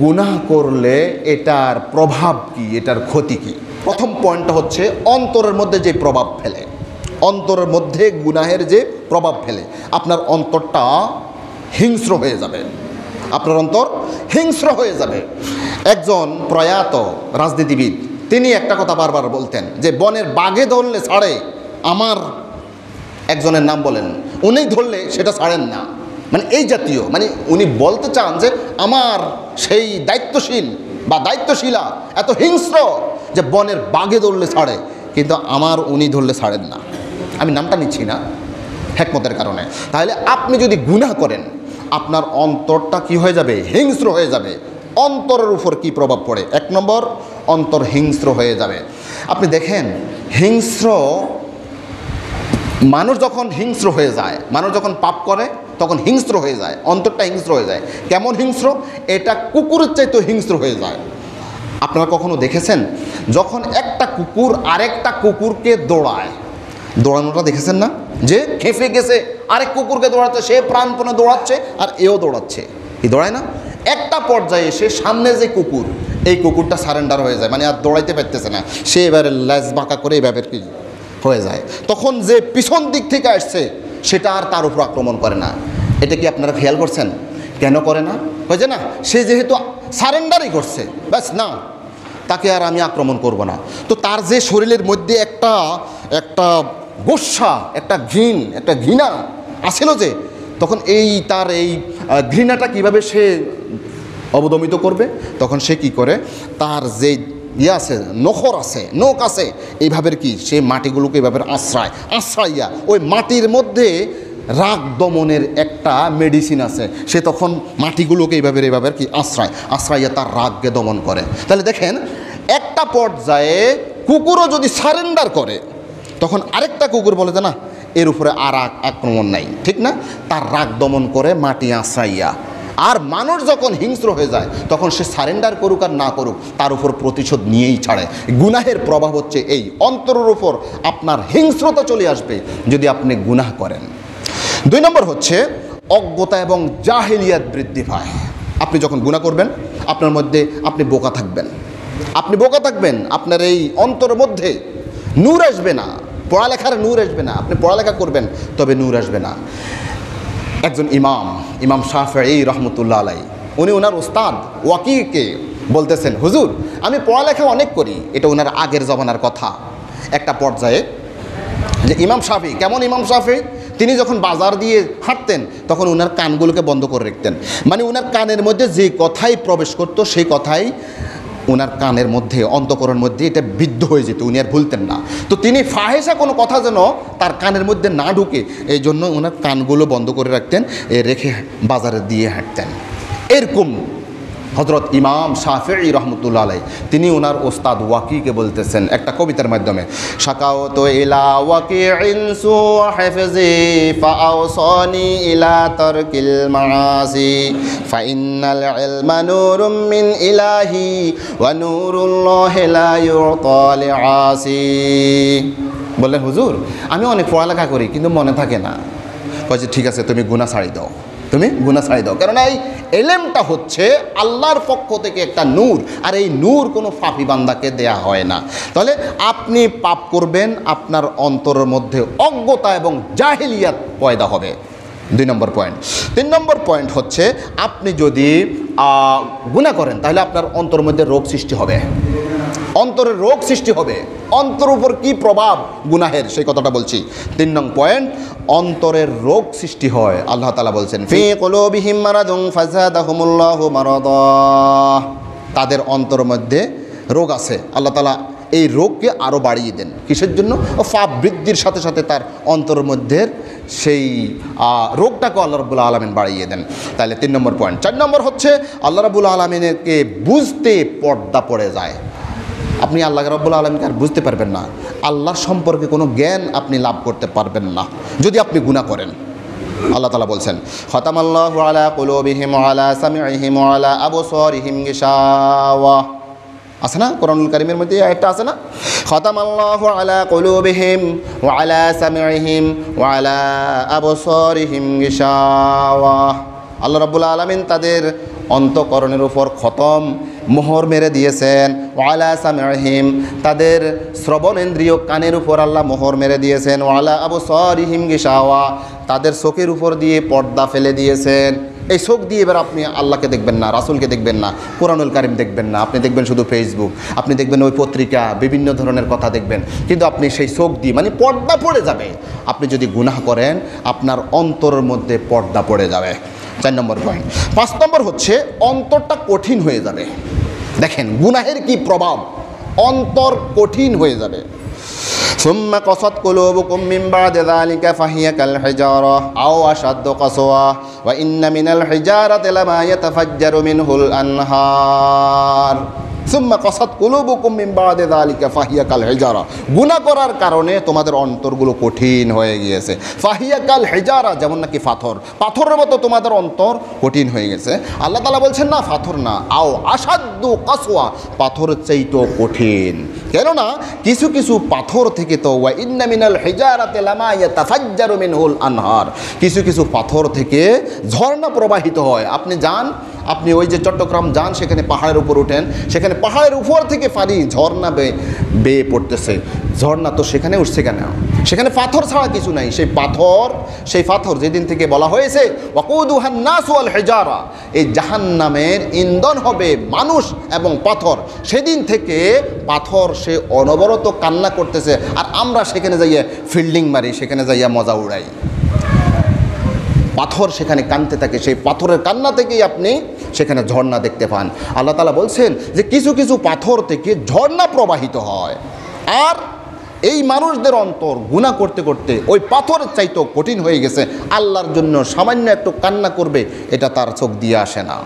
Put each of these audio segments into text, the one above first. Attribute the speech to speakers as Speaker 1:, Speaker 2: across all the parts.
Speaker 1: গুনাহ করলে এটার প্রভাব কি, এটার ক্ষতি কি? প্রথম পয়েন্টটা হচ্ছে অন্তরের মধ্যে যে প্রভাব ফেলে, অন্তরের মধ্যে গুনাহের যে প্রভাব ফেলে, আপনার অন্তরটা হিংস্র হয়ে যাবে, আপনার অন্তর হিংস্র হয়ে যাবে। একজন প্রয়াত রাজনীতিবিদ তিনি একটা কথা বারবার বলতেন যে বনের বাঘে ধরলে ছাড়ে, আমার একজনের নাম বলেন, উনি ধরলে সেটা ছাড়েন না, মানে এই জাতীয়, মানে উনি বলতে চান যে আমার সেই দায়িত্বশীল বা দায়িত্বশীলা এত হিংস্র যে বনের বাঘে ধরলে ছাড়ে, কিন্তু আমার উনি ধরলে ছাড়েন না। আমি নামটা নিচ্ছি না হিকমতের কারণে। তাহলে আপনি যদি গুনাহ করেন আপনার অন্তরটা কি হয়ে যাবে? হিংস্র হয়ে যাবে। অন্তরের উপর কি প্রভাব পড়ে? এক নম্বর, অন্তর হিংস্র হয়ে যাবে। আপনি দেখেন হিংস্র মানুষ যখন হিংস্র হয়ে যায়, মানুষ যখন পাপ করে তখন হিংস্র হয়ে যায়, অন্তরটা হিংস্র হয়ে যায়। কেমন হিংস্র? এটা কুকুরের চাইতে হিংস্র হয়ে যায়। আপনারা কখনো দেখেছেন যখন একটা কুকুর আরেকটা কুকুরকে দৌড়ায়, দৌড়ানোটা দেখেছেন না? যে খেপে গেছে আরেক কুকুরকে দৌড়াচ্ছে, সে প্রাণপণে দৌড়াচ্ছে আর এও দৌড়াচ্ছে, কি দৌড়ায় না? একটা পর্যায়ে এসে সামনে যে কুকুর, এই কুকুরটা সারেন্ডার হয়ে যায়, মানে আর দৌড়াইতে পারতেছে না, সে এবারে ল্যাজ বাঁকা করে এভাবে কি হয়ে যায়। তখন যে পিছন দিক থেকে আসছে সেটা আর তার উপর আক্রমণ করে না। এটা কি আপনারা খেয়াল করছেন? কেন করে না? হয়েছে না, সে যেহেতু সারেন্ডারই করছে, ব্যাস না, তাকে আর আমি আক্রমণ করব না। তো তার যে শরীরের মধ্যে একটা গোস্বা, একটা ঘৃণা আসিল, যে তখন তার এই ঘৃণাটা কিভাবে সে অবদমিত করবে? তখন সে কি করে, তার যে আছে নখ আছে এইভাবে কি সে মাটিগুলোকে এইভাবে আশ্রাইয়া ওই মাটির মধ্যে রাগ দমনের একটা মেডিসিন আছে, সে তখন মাটিগুলোকে এইভাবে কি আশ্রাইয়া তার রাগকে দমন করে। তাহলে দেখেন একটা পর্যায়ে কুকুরও যদি সারেন্ডার করে তখন আরেকটা কুকুর বলে যে না, এর উপরে আর আক্রমণ নাই, ঠিক না? তার রাগ দমন করে মাটি আশ্রাইয়া। আর মানুষ যখন হিংস্র হয়ে যায় তখন সে সারেন্ডার করুক আর না করুক তার উপর প্রতিশোধ নিয়েই ছাড়ে। গুনাহের প্রভাব হচ্ছে এই, অন্তরের উপর আপনার হিংস্রতা চলে আসবে যদি আপনি গুনাহ করেন। 2 নম্বর হচ্ছে অজ্ঞতা এবং জাহেলিয়াত বৃদ্ধি পায়। আপনি যখন গুনাহ করবেন আপনার মধ্যে আপনি বোকা থাকবেন, আপনার এই অন্তরের মধ্যে নূর আসবে না, পড়ালেখার নূর আসবে না। আপনি পড়ালেখা করবেন তবে নূর আসবে না। একজন ইমাম শাফিঈ রহমতুল্লাহ আলাইহি, উনি ওনার ওস্তাদ ওয়াকিকে বলতেছেন, হুজুর আমি পড়ালেখা অনেক করি। এটা ওনার আগের জমানার কথা। একটা পর্যায়ে যে ইমাম শাফিঈ, কেমন ইমাম শাফিঈ, তিনি যখন বাজার দিয়ে হাঁটতেন তখন ওনার কানগুলোকে বন্ধ করে রাখতেন, মানে ওনার কানের মধ্যে যে কথাই প্রবেশ করতো সেই কথাই ওনার কানের মধ্যে, অন্তঃকরণের মধ্যে এটা বিদ্ধ হয়ে যেত, উনি আর ভুলতেন না। তো তিনি ফাহেসা কোনো কথা যেন তার কানের মধ্যে না ঢুকে এই জন্য ওনার কানগুলো বন্ধ করে রাখতেন, রেখে বাজারে দিয়ে হাঁটতেন। এরকম হযরত ইমাম শাফিঈ রহমতুল্লাহ আলাইহি তিনি ওনার ওস্তাদ ওয়াকিকে বলতেছেন একটা কবিতার মাধ্যমে, শাকাওতু ইলা ওয়াকিইন সু হিফজি ফাআওসানি ইলা তারকিল মাআসি ফাইন্নাল ইলমা নূরুম মিন ইলাহি ওয়া নূরুল্লাহি লা ইউতা লিআসি। বললেন, হুজুর আমি অনেক পড়ালেখা করি কিন্তু মনে থাকে না। কয় যে ঠিক আছে, তুমি গুনাহ ছাড়ি দাও, কেননা এই এলেমটা হচ্ছে আল্লাহর পক্ষ থেকে একটা নূর, আর এই নূর কোনো পাপী বান্দাকে দেয়া হয় না। তাহলে আপনি পাপ করবেন, আপনার অন্তরের মধ্যে অজ্ঞতা এবং জাহেলিয়াত পয়দা হবে। 2 নম্বর পয়েন্ট। 3 নম্বর পয়েন্ট হচ্ছে আপনি যদি গুনাহ করেন তাহলে আপনার অন্তরের মধ্যে রোগ সৃষ্টি হবে, অন্তরের রোগ সৃষ্টি হবে। অন্তর উপর কি প্রভাব গুনাহের, সেই কথাটা বলছি। 3 নং পয়েন্ট, অন্তরের রোগ সৃষ্টি হয়। আল্লাহ তাআলা বলছেন, ফি কুলুবিহিম মারাদুন ফাযাদাহুমুল্লাহু মারাদা, তাদের অন্তর মধ্যে রোগ আছে, আল্লাহ তাআলা এই রোগকে আরও বাড়িয়ে দেন। কিসের জন্য? পাপ বৃদ্ধির সাথে সাথে তার অন্তরের মধ্যে সেই রোগটাকে আল্লাহ রাব্বুল আলামিন বাড়িয়ে দেন। তাহলে 3 নম্বর পয়েন্ট। 4 নম্বর হচ্ছে আল্লাহ রাব্বুল আলামিনকে বুঝতে পর্দা পড়ে যায়। আপনি আল্লাহ রাব্বুল আলামিনকে আর বুঝতে পারবেন না, আল্লাহর সম্পর্কে কোনো জ্ঞান আপনি লাভ করতে পারবেন না যদি আপনি গুনাহ করেন। আল্লাহ তাআলা বলছেন, খাতামাল্লাহু আলা কুলুবিহিম ওয়া আলা সামিইহিম ওয়া আলা আবসারিহিম গিশাওয়া। আছে না কোরআনুল কারীমের মধ্যে একটা আছে না, খাতামাল্লাহু আলা কুলুবিহিম ওয়া আলা সামিইহিম ওয়া আলা আবসারিহিম গিশাওয়া। আল্লাহ রাব্বুল আলামিন তাদের অন্তঃকরণের উপর খতম মোহর মেরে দিয়েছেন, ওয়ালা সামিহিম তাদের শ্রবণেন্দ্রিয় কানের উপর আল্লাহ মোহর মেরে দিয়েছেন, ওয়ালা আবসারিহিম গিশাওয়া তাদের চোখের উপর দিয়ে পর্দা ফেলে দিয়েছেন। এই চোখ দিয়ে এবার আপনি আল্লাহকে দেখবেন না, রাসূলকে দেখবেন না, কোরআনুল কারীম দেখবেন না, আপনি দেখবেন শুধু ফেসবুক, আপনি দেখবেন ওই পত্রিকা, বিভিন্ন ধরনের কথা দেখবেন, কিন্তু আপনি সেই চোখ দিয়ে মানে পর্দা পড়ে যাবে। আপনি যদি গুনাহ করেন আপনার অন্তরের মধ্যে পর্দা পড়ে যাবে। 4 নম্বর পয়েন্ট। 5 নম্বর হচ্ছে অন্তরটা কঠিন হয়ে যাবে। দেখেন গুনাহের কি প্রভাব, অন্তর কঠিন হয়ে যাবে। সুম্মা কসাত কুলুবুকুম মিন বাদি যালিকা ফাহিয়া কাল হিজারা আও আশাদ্দু কাসওয়া ওয়া ইন্না মিনাল হিজারাতি লামা ইয়াতাফাজ্জারু মিনহুল আনহার। সুম্মা কসাত কুলুবুকুম মিন বাদি যালিকা ফাহিয়া কাল হিজারা, গুনাহ করার কারণে তোমাদের অন্তরগুলো কঠিন হয়ে গিয়েছে। ফাহিয়া কাল হিজারা যেমন নাকি পাথর, পাথরের মতো তোমাদের অন্তর কঠিন হয়ে গেছে। আল্লাহ তাআলা বলছেন না পাথর না, আও আশাদ্দু কাসওয়া পাথরের চাইতেও কঠিন। কেননা কিছু কিছু পাথর থেকে তো ওয়া ইন্না মিনাল হিজারাতি লামা ইয়াতাফাজ্জারু মিনহুল আনহার, কিছু কিছু পাথর থেকে ঝর্ণা প্রবাহিত হয়। আপনি যান, আপনি ওই যে চট্টগ্রাম যান, সেখানে পাহাড়ের উপর ওঠেন, সেখানে পাহাড়ের উপর থেকে পানি ঝর্ণা বেয়ে পড়তেছে। ঝর্ণা তো সেখানে উঠছে কেন? সেখানে পাথর ছাড়া কিছু নাই। সেই পাথর যেদিন থেকে বলা হয়েছে ওয়াকুদুহান নাস ওয়াল হিজারা, এই জাহান্নামের ইন্ধন হবে মানুষ এবং পাথর, সেদিন থেকে পাথর সে অনবরত কান্না করতেছে, আর আমরা সেখানে যাইয়া ফিল্ডিং মারি, সেখানে যাইয়া মজা উড়াই। পাথর সেখানে কাঁদতে থাকে, সেই পাথরের কান্না থেকেই আপনি সেখানে ঝর্ণা দেখতে পান। আল্লাহ তাআলা বলছেন যে কিছু কিছু পাথর থেকে ঝর্ণা প্রবাহিত হয়, আর এই মানুষদের অন্তর গুনাহ করতে করতে ওই পাথরের চাইতেও কঠিন হয়ে গেছে। আল্লাহর জন্য সামান্য একটু কান্না করবে, এটা তার চোখ দিয়ে আসে না।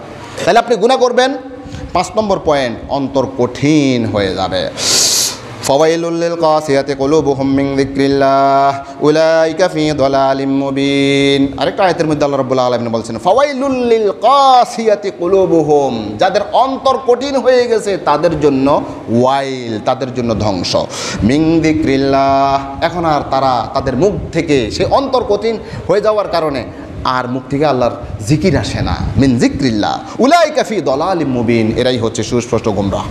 Speaker 1: তাহলে আপনি গুনাহ করবেন, 5 নম্বর পয়েন্ট, অন্তর কঠিন হয়ে যাবে। ফাওয়াইলুল লিল কাসিয়াতি কুলুবুহুম মিন যিকরিল্লাহ উলাইকা ফি দালালিম মুবিন। আরেকটা আয়াতের মধ্যে আল্লাহ রাব্বুল আলামিন বলছেন ফাওয়াইলুল লিল কাসিয়াতি কুলুবুহুম, যাদের অন্তর কঠিন হয়ে গেছে তাদের জন্য ওয়াইল, তাদের জন্য ধ্বংস। মিন যিকরিল্লাহ, এখন আর তাদের মুখ থেকে সে অন্তর কঠিন হয়ে যাওয়ার কারণে আর মুখ থেকে আল্লাহর জিকির আসে না। মিন যিকরিল্লাহ উলাইকা ফি দালালিম মুবিন, এরাই হচ্ছে সুস্পষ্ট গোমরাহ।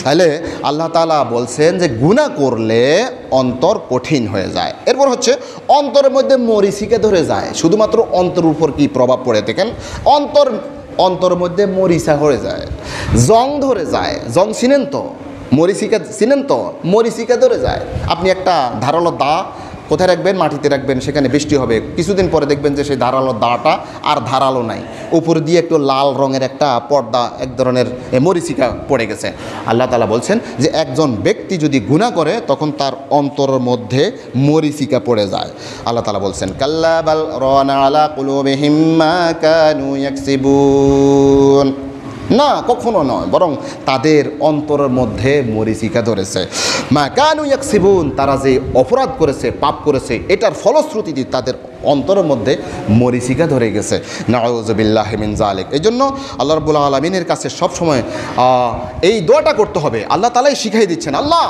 Speaker 1: তাহলে আল্লাহ তাআলা বলছেন যে গুনাহ করলে অন্তর কঠিন হয়ে যায়। এরপর হচ্ছে অন্তরের মধ্যে মরিচিকা ধরে যায়। শুধুমাত্র অন্তরের উপর কি প্রভাব পড়ে দেখেন, অন্তরের মধ্যে মরিচা হয়ে যায়, জং ধরে যায়। জং চিনেন তো, মরিচিকা চিনেন তো, মরিচিকা ধরে যায়। আপনি একটা ধারালো দা কোথায় রাখবেন? মাটিতে রাখবেন, সেখানে বৃষ্টি হবে, কিছুদিন পরে দেখবেন যে সেই ধারালো দাটা আর ধারালো নাই, উপর দিয়ে একটু লাল রঙের একটা পর্দা, এক ধরনের মরিচিকা পড়ে গেছে। আল্লাহ তাআলা বলছেন যে একজন ব্যক্তি যদি গুনাহ করে তখন তার অন্তরের মধ্যে মরিচিকা পড়ে যায়। আল্লাহ তাআলা বলছেন কাল্লা বাল রানা আলা কুলুবিহিম মা কানু ইয়াকসিবুন, না কখনো নয়, বরং তাদের অন্তরের মধ্যে মরিচিকা ধরেছে। মা কানু ইয়াকসিবুন, তারা যে অপরাধ করেছে, পাপ করেছে, এটার ফলশ্রুতিতে তাদের অন্তরের মধ্যে মরিচিকা ধরে গেছে। নাউযু বিল্লাহি মিন যালিক। এই জন্য আল্লাহ রাব্বুল আলামিনের কাছে সবসময় এই দোয়াটা করতে হবে। আল্লাহ তাআলাই শিখাই দিচ্ছেন, আল্লাহ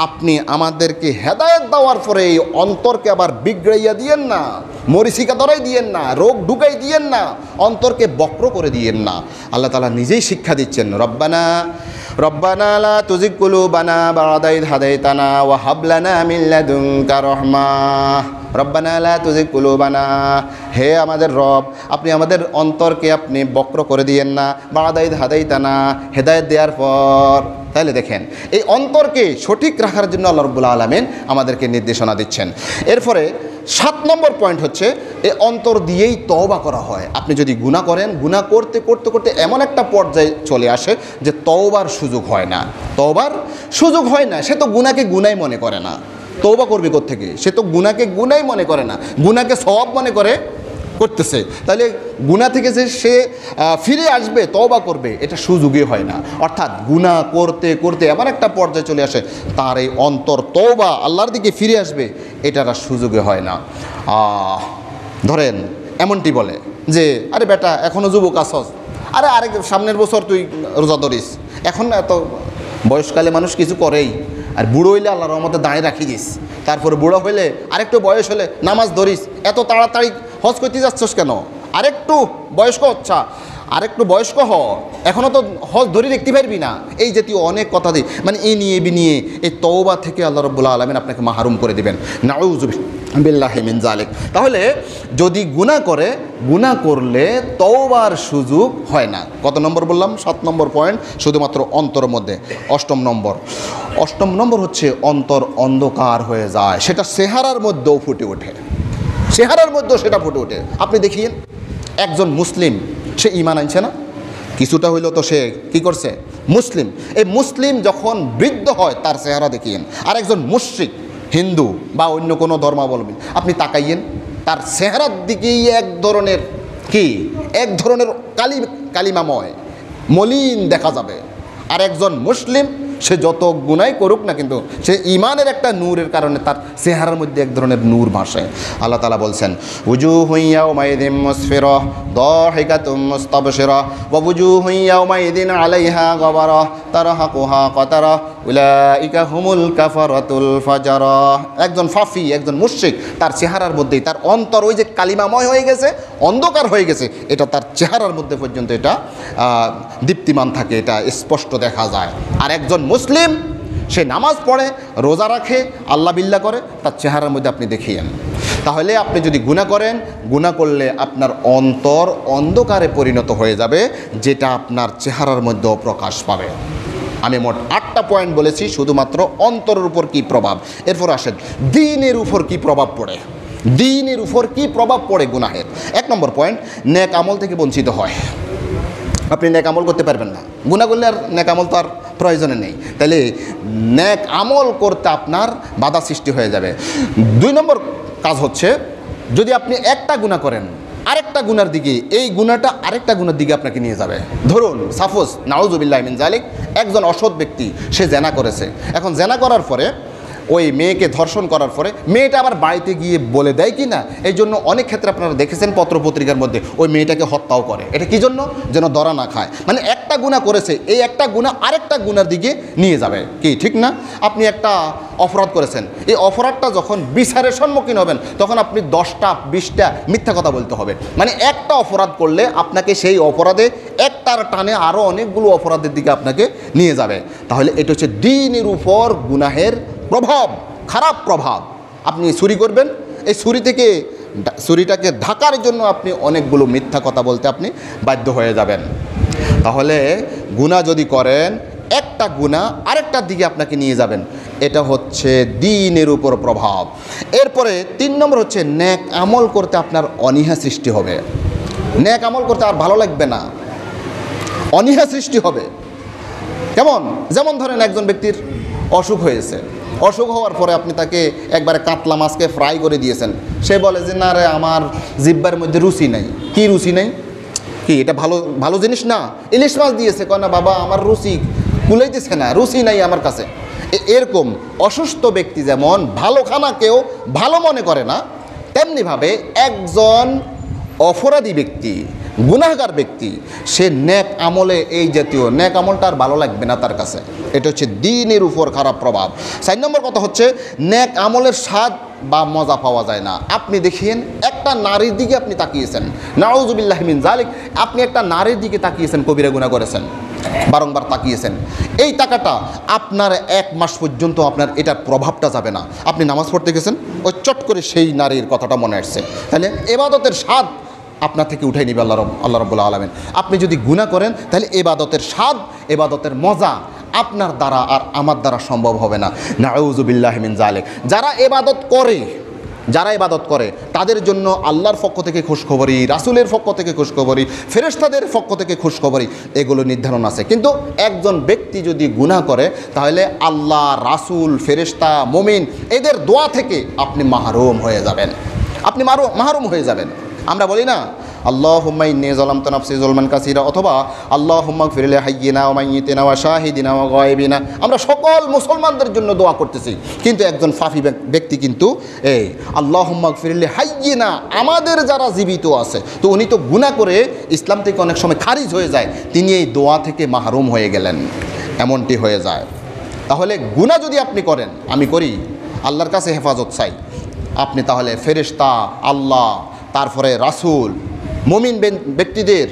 Speaker 1: আপনি আমাদেরকে হেদায়েত দেওয়ার পরে এই অন্তরকে আবার বিগড়াইয়া দিয়েন না, মরিচিকা ধরাই দিয়েন না, রোগ ঢুকাই দিয়েন না, অন্তরকে বক্র করে দিয়েন না। আল্লাহ তাআলা নিজেই শিক্ষা দিচ্ছেন, রব্বানা লা তুজিগ কুলুবানা বা'দা ইয হাদাইতানা ওয়া হাব লানা মিন লাদুনকা রাহমাহ। রব্বানা লা তুজিগ কুলুবানা, হে আমাদের রব, আপনি আমাদের অন্তরকে আপনি বক্র করে দিয়েন না, বা'দা ইয হাদাইতানা, হেদায়েত দেওয়ার পর। তাহলে দেখেন এই অন্তরকে সঠিক রাখার জন্য আল্লাহ রাব্বুল আলামিন আমাদেরকে নির্দেশনা দিচ্ছেন। এরপরে 7 নম্বর পয়েন্ট হচ্ছে এই অন্তর দিয়েই তওবা করা হয়। আপনি যদি গুনাহ করেন, গুনাহ করতে করতে করতে এমন একটা পর্যায়ে চলে আসে যে তওবার সুযোগ হয় না, সে তো গুনাহকে গুনাই মনে করে না। তওবা করবে কোত্থেকে? সে তো গুনাহকে গুনাই মনে করে না, গুনাহকে সওয়াব মনে করে করতেছে। তাহলে গুনাহ থেকে যে সে ফিরে আসবে, তওবা করবে, এটা সুযোগই হয় না। অর্থাৎ গুনাহ করতে করতে এমন একটা পর্যায়ে চলে আসে তার এই অন্তর তওবা আল্লাহর দিকে ফিরে আসবে, এটার আর সুযোগই হয় না। ধরেন এমনটি বলে যে আরে বেটা এখনও যুবক আসস, আরে আরেক সামনের বছর তুই রোজা ধরিস, এখন এত বয়সকালে মানুষ কিছু করেই, আর বুড়ো হইলে আল্লাহর রহমতে দাঁড়িয়ে রাখি দিস, তারপরে বুড়ো হইলে আরেকটু বয়স হলে নামাজ ধরিস, এত তাড়াতাড়ি হজ করতে যাচ্ছস কেন? আরেকটু বয়স্ক হচ্ছা, আরেকটু বয়স্ক হ, এখনও তো হজ ধরে দেখতে পারবি না, এই জাতীয় অনেক কথা দিয়ে মানে এই নিয়ে বিনিয়ে এই তওবা থেকে আল্লাহ রাব্বুল আলামিন আপনাকে মাহরুম করে দিবেন। নাউযু বিল্লাহি মিন যালিক। তাহলে যদি গুনাহ করলে তওবার সুযোগ হয় না। কত নম্বর বললাম? 7 নম্বর পয়েন্ট, শুধুমাত্র অন্তরের মধ্যে। অষ্টম নম্বর হচ্ছে অন্তর অন্ধকার হয়ে যায়, সেটা চেহারার মধ্যেও ফুটে ওঠে, চেহারার মধ্যেও সেটা ফুটে ওঠে। আপনি দেখিয়েন একজন মুসলিম, সে ঈমান আনছে না, কিছুটা হইলো তো সে কি করছে? মুসলিম। এই মুসলিম যখন বৃদ্ধ হয় তার চেহারা দেখিয়েন। আর একজন মুশরিক, হিন্দু বা অন্য কোনো ধর্মাবলম্বী, আপনি তাকাইয়েন, তার চেহারার দিকেই এক ধরনের কালিমাময় মলিন দেখা যাবে। আর একজন মুসলিম সে যত গুনাই করুক না, কিন্তু সে ঈমানের একটা নূরের কারণে তার চেহারার মধ্যে এক ধরনের নূর ভাসে। আল্লাহ তাআলা বলছেন, উজুহু ইয়াওমাইযিন মুসফিরা দাহিকাতুম মুস্তাবশিরা ওয়া উজুহু ইয়াওমাইযিন আলাইহা গাবারা তারহাকুহা কাতারা উলাইকা হুমুল কাফারাতুল ফাজারা। একজন ফাফি, একজন মুশরিক, তার চেহারার মধ্যেই তার অন্তর ওই যে কালিমাময় হয়ে গেছে, অন্ধকার হয়ে গেছে, এটা তার চেহারার মধ্যে পর্যন্ত এটা দীপ্তিমান থাকে, এটা স্পষ্ট দেখা যায়। আর একজন মুসলিম সে নামাজ পড়ে, রোজা রাখে, আল্লাহ বিল্লাহ করে, তার চেহারার মধ্যে আপনি দেখিয়েন। তাহলে আপনি যদি গুনাহ করলে আপনার অন্তর অন্ধকারে পরিণত হয়ে যাবে, যেটা আপনার চেহারার মধ্যেও প্রকাশ পাবে। আমি মোট 8টা পয়েন্ট বলেছি, শুধুমাত্র অন্তরের উপর কী প্রভাব। এরপর আসেন দ্বীনের উপর কী প্রভাব পড়ে। দ্বীনের উপর কী প্রভাব পড়ে গুনাহের? 1 নম্বর পয়েন্ট, নেক আমল থেকে বঞ্চিত হয়। আপনি নেক আমল করতে পারবেন না, গুনাহ করলে আর নেক আমল তো আর প্রয়োজনে নেই, তাহলে নেক আমল করতে আপনার বাধা সৃষ্টি হয়ে যাবে। 2 নম্বর কাজ হচ্ছে, যদি আপনি একটা গুনাহ করেন, আরেকটা গুনার দিকে, এই গুনাহটা আরেকটা গুনার দিকে আপনাকে নিয়ে যাবে। ধরুন সাপোজ, নাউযু বিল্লাহি মিন যালিক, একজন অসৎ ব্যক্তি সে জেনা করেছে। এখন জেনা করার পরে ওই মেয়েকে ধর্ষণ করার পরে মেয়েটা আবার বাড়িতে গিয়ে বলে দেয় কি না, এই জন্য অনেক ক্ষেত্রে আপনারা দেখেছেন পত্রপত্রিকার মধ্যে ওই মেয়েটাকে হত্যাও করে। এটা কি জন্য? যেন ধরা না খায়। মানে একটা গুনাহ করেছে, এই একটা গুনাহ আরেকটা গুনার দিকে নিয়ে যাবে, কি ঠিক না? আপনি একটা অপরাধ করেছেন, এই অপরাধটা যখন বিচারের সম্মুখীন হবেন তখন আপনি 10টা 20টা মিথ্যা কথা বলতে হবে। মানে একটা অপরাধ করলে আপনাকে সেই অপরাধে একটার টানে আরও অনেকগুলো অপরাধের দিকে আপনাকে নিয়ে যাবে। তাহলে এটা হচ্ছে দ্বীনের উপর গুনাহের প্রভাব, খারাপ প্রভাব। আপনি চুরি করবেন, এই চুরিটাকে ঢাকার জন্য আপনি অনেকগুলো মিথ্যা কথা বলতে আপনি বাধ্য হয়ে যাবেন। তাহলে গুনাহ যদি করেন, একটা গুনাহ আরেকটার দিকে আপনাকে নিয়ে যাবেন, এটা হচ্ছে দ্বীনের উপর প্রভাব। এরপরে 3 নম্বর হচ্ছে, নেক আমল করতে আপনার অনীহা সৃষ্টি হবে। নেক আমল করতে আর ভালো লাগবে না, অনীহা সৃষ্টি হবে। কেমন? যেমন ধরেন একজন ব্যক্তির অসুখ হয়েছে, অসুখ হওয়ার পরে আপনি তাকে একবারে কাতলা মাছকে ফ্রাই করে দিয়েছেন, সে বলে যে না রে, আমার জিহ্বার মধ্যে রুচি নাই। কি রুচি নাই? কি এটা ভালো জিনিস না? ইলিশ মাছ দিয়েছে, কয় না বাবা আমার রুচি কুলাইতেছে না, রুচি নাই আমার কাছে। এরকম অসুস্থ ব্যক্তি যেমন ভালো খানাকেও ভালো মনে করে না, তেমনিভাবে একজন অপরাধী ব্যক্তি, গুনাহগার ব্যক্তি, সে নেক আমলে, এই জাতীয় নেক আমলটা আর ভালো লাগবে না তার কাছে। এটা হচ্ছে দ্বীনের উপর খারাপ প্রভাব। 4 নম্বর কথা হচ্ছে, নেক আমলের স্বাদ বা মজা পাওয়া যায় না। আপনি দেখিয়েন একটা নারীর দিকে আপনি তাকিয়েছেন, নাউযু বিল্লাহি মিন যালিক, আপনি একটা নারীর দিকে তাকিয়েছেন, কবিরা গুনাহ করেছেন, বারংবার তাকিয়েছেন, এই তাকাটা আপনার 1 মাস পর্যন্ত আপনার এটার প্রভাবটা যাবে না। আপনি নামাজ পড়তে গেছেন, ওই চট করে সেই নারীর কথাটা মনে আসছে, তাহলে ইবাদতের স্বাদ আপনার থেকে উঠাই নিবে আল্লাহ রাব্বুল আলামিন। আপনি যদি গুনাহ করেন তাহলে ইবাদতের স্বাদ, ইবাদতের মজা আপনার দ্বারা আর আমার দ্বারা সম্ভব হবে না। নাউযু বিল্লাহি মিন যালিক। যারা ইবাদত করে তাদের জন্য আল্লাহর পক্ষ থেকে খুশখবরি, রাসূলের পক্ষ থেকে খুশখবরি, ফেরেশতাদের পক্ষ থেকে খুশখবরি, এগুলো নির্ধারণ আছে। কিন্তু একজন ব্যক্তি যদি গুনাহ করে তাহলে আল্লাহ, রাসূল, ফেরেশতা, মুমিন এদের দোয়া থেকে আপনি মাহরুম হয়ে যাবেন, আপনি মাহরুম হয়ে যাবেন। আমরা বলি না আল্লাহুম্মা ইন্নী যালামতু নাফসি যুলমান কাসীরা, অথবা আল্লাহুম্মা গফির লি হাইয়িনা ওয়া মাইয়িতিনা ওয়া শাহিদিনা ওয়া গায়বিনা। আমরা সকল মুসলমানদের জন্য দোয়া করতেছি, কিন্তু একজন ফাফি ব্যক্তি কিন্তু এই আল্লাহুম্মা গফির লি হাইয়িনা, আমাদের যারা জীবিত আছে, তো উনি তো গুনাহ করে ইসলাম থেকে অনেক সময় খারিজ হয়ে যায়, তিনি এই দোয়া থেকে মাহরুম হয়ে গেলেন, এমনটি হয়ে যায়। তাহলে গুনাহ যদি আপনি করেন, আমি করি, আল্লাহর কাছে হেফাজত চাই, আপনি তাহলে ফেরেশতা, আল্লাহ, তারপরে রাসূল, মুমিন ব্যক্তিদের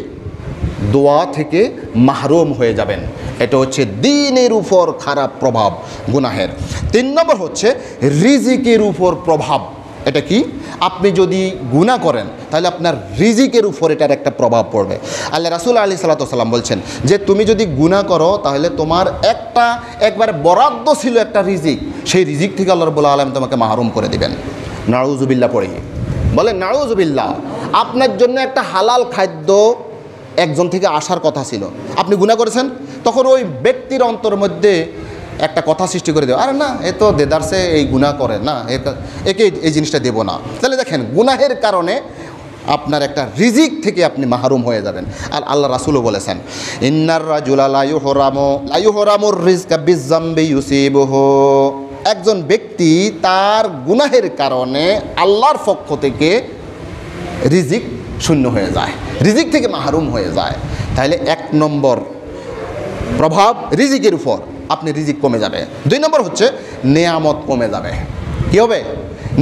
Speaker 1: দোয়া থেকে মাহরুম হয়ে যাবেন। এটা হচ্ছে দ্বীনের উপর খারাপ প্রভাব গুনাহের। 3 নম্বর হচ্ছে রিজিকের উপর প্রভাব। এটা কি? আপনি যদি গুনাহ করেন তাহলে আপনার রিজিকের উপর এটার একটা প্রভাব পড়বে। আল্লাহ রাসূল আলাইহিস সালাতু ওয়াস সালাম বলছেন যে তুমি যদি গুনাহ করো তাহলে তোমার একবার বরাদ্দ ছিল একটা রিজিক, সেই রিজিক থেকে আল্লাহ রাব্বুল আলামিন তোমাকে মাহরুম করে দিবেন। নাউযুবিল্লাহ পড়ে বলেন নাউযুবিল্লাহ। আপনার জন্য একটা হালাল খাদ্য একজন থেকে আসার কথা ছিল, আপনি গুনাহ করেছেন, তখন ওই ব্যক্তির অন্তর মধ্যে একটা কথা সৃষ্টি করে দেবে, আরে না এ তো দেদারসে এই গুনাহ করে না, একে এই জিনিসটা দেব না। তাহলে দেখেন গুনাহের কারণে আপনার একটা রিজিক থেকে আপনি মাহরুম হয়ে যাবেন। আর আল্লাহ রাসূলও বলেছেন ইন্নার রাজুলা লা ইউহরামুর রিজকা বিযামবি ইউসিবুহু। একজন ব্যক্তি তার গুনাহের কারণে আল্লাহর পক্ষ থেকে রিজিক শূন্য হয়ে যায়, রিজিক থেকে মাহরুম হয়ে যায়। তাহলে 1 নম্বর প্রভাব রিজিকের উপর, আপনি রিজিক কমে যাবে। 2 নম্বর হচ্ছে নেয়ামত কমে যাবে। কি হবে?